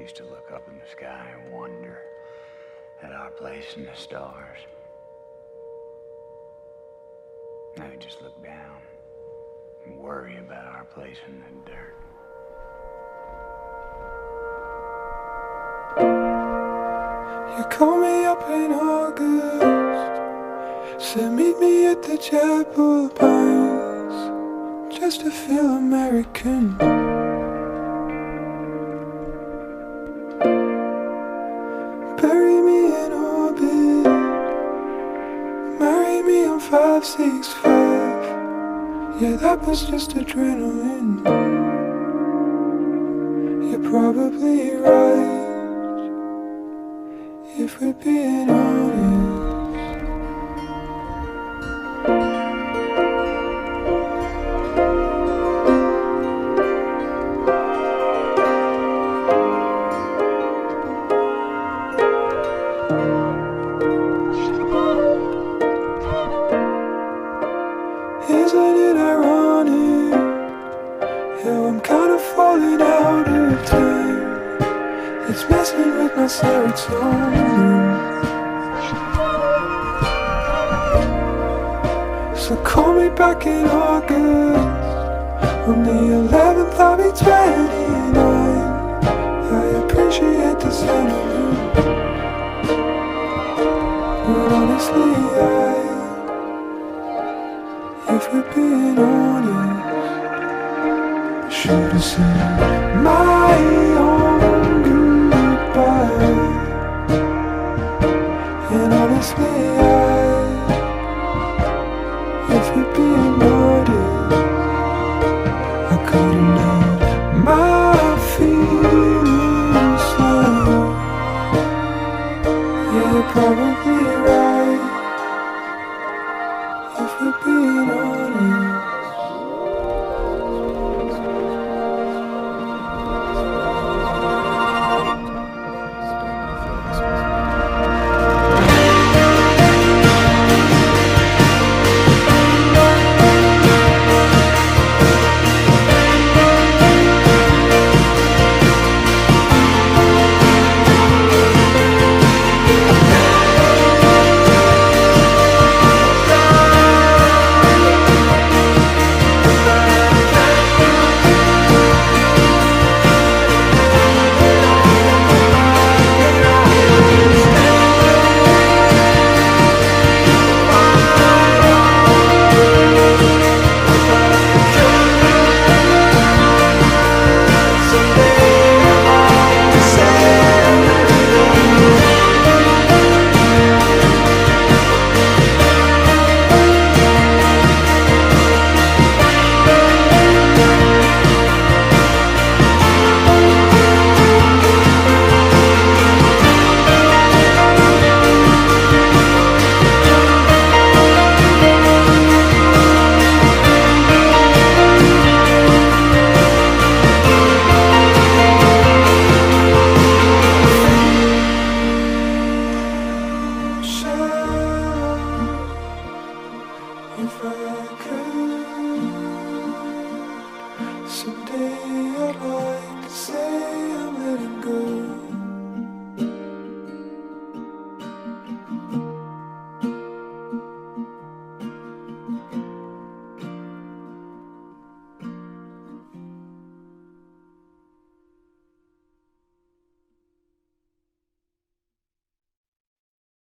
used to look up in the sky and wonder at our place in the stars. Now we just look down and worry about our place in the dirt. You call me up in August, said meet me at the Chapel Pines, just to feel American. Bury me in orbit, marry me on 565. Yeah, that was just adrenaline. You're probably right, if we're being honest. Isn't it ironic how I'm kind of falling out of time? It's messing with my serotonin. So call me back in August, on the 11th I'll be 29. I appreciate the sentiment, but honestly if we're being honest, I should've said my